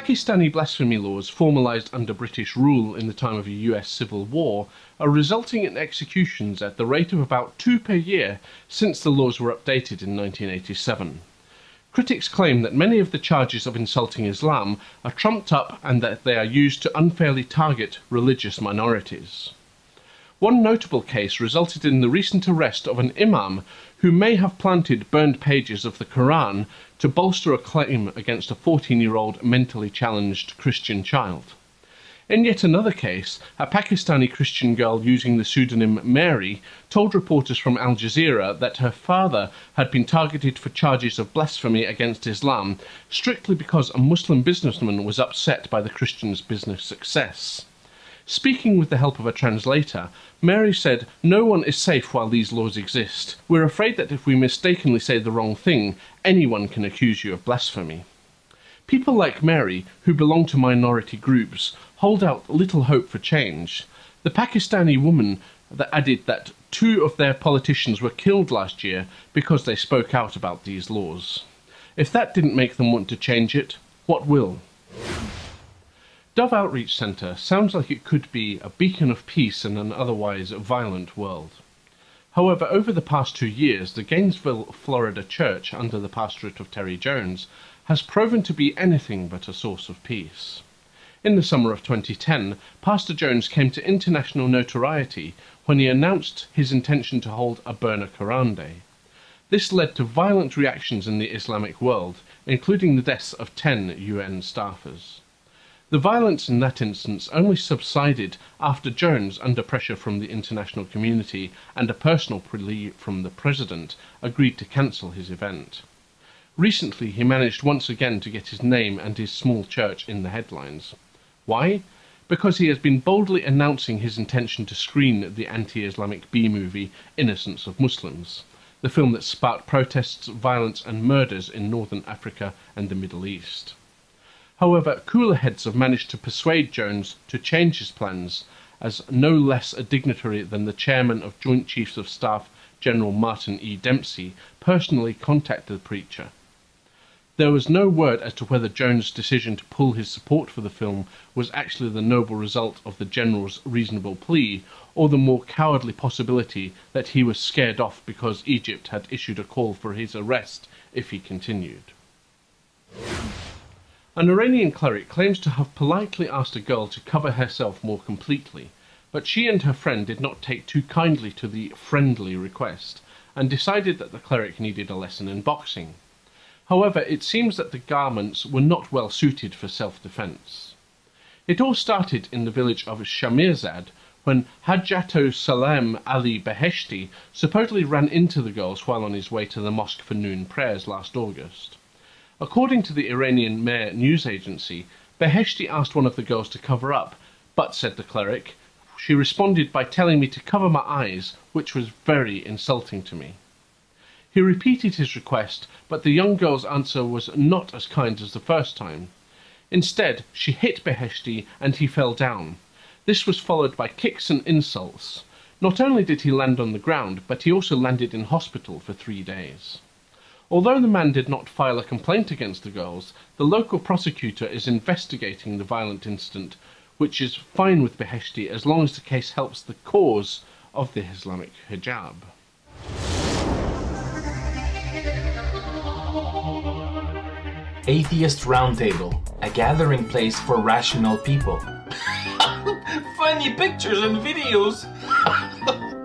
Pakistani blasphemy laws, formalised under British rule in the time of a US civil war, are resulting in executions at the rate of about 2 per year since the laws were updated in 1987. Critics claim that many of the charges of insulting Islam are trumped up and that they are used to unfairly target religious minorities. One notable case resulted in the recent arrest of an imam who may have planted burned pages of the Qur'an to bolster a claim against a 14-year-old mentally challenged Christian child. In yet another case, a Pakistani Christian girl using the pseudonym Mary told reporters from Al Jazeera that her father had been targeted for charges of blasphemy against Islam strictly because a Muslim businessman was upset by the Christian's business success. Speaking with the help of a translator, Mary said, "No one is safe while these laws exist. We're afraid that if we mistakenly say the wrong thing, anyone can accuse you of blasphemy." People like Mary, who belong to minority groups, hold out little hope for change. The Pakistani woman added that 2 of their politicians were killed last year because they spoke out about these laws. If that didn't make them want to change it, what will? Dove Outreach Centre sounds like it could be a beacon of peace in an otherwise violent world. However, over the past 2 years, the Gainesville, Florida church, under the pastorate of Terry Jones, has proven to be anything but a source of peace. In the summer of 2010, Pastor Jones came to international notoriety when he announced his intention to hold a Burn a Quran Day. This led to violent reactions in the Islamic world, including the deaths of 10 UN staffers. The violence in that instance only subsided after Jones, under pressure from the international community and a personal plea from the president, agreed to cancel his event. Recently, he managed once again to get his name and his small church in the headlines. Why? Because he has been boldly announcing his intention to screen the anti-Islamic B-movie Innocence of Muslims, the film that sparked protests, violence and murders in northern Africa and the Middle East. However, cooler heads have managed to persuade Jones to change his plans, as no less a dignitary than the chairman of Joint Chiefs of Staff, General Martin E. Dempsey, personally contacted the preacher. There was no word as to whether Jones' decision to pull his support for the film was actually the noble result of the General's reasonable plea, or the more cowardly possibility that he was scared off because Egypt had issued a call for his arrest if he continued. An Iranian cleric claims to have politely asked a girl to cover herself more completely, but she and her friend did not take too kindly to the friendly request, and decided that the cleric needed a lesson in boxing. However, it seems that the garments were not well suited for self-defense. It all started in the village of Shamirzad, when Hajjato Salem Ali Beheshti supposedly ran into the girls while on his way to the mosque for noon prayers last August. According to the Iranian Mehr news agency, Beheshti asked one of the girls to cover up, but, said the cleric, she responded by telling me to cover my eyes, which was very insulting to me. He repeated his request, but the young girl's answer was not as kind as the first time. Instead, she hit Beheshti and he fell down. This was followed by kicks and insults. Not only did he land on the ground, but he also landed in hospital for 3 days. Although the man did not file a complaint against the girls, the local prosecutor is investigating the violent incident, which is fine with Beheshti as long as the case helps the cause of the Islamic hijab. Atheist Roundtable, a gathering place for rational people. Funny pictures and videos.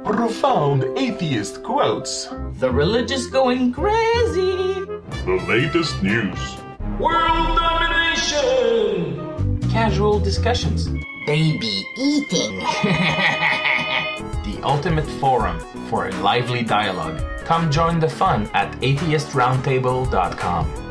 Profound atheist quotes. The religious going crazy. The latest news. World domination. Casual discussions. Baby eating. The ultimate forum for a lively dialogue. Come join the fun at atheistroundtable.com.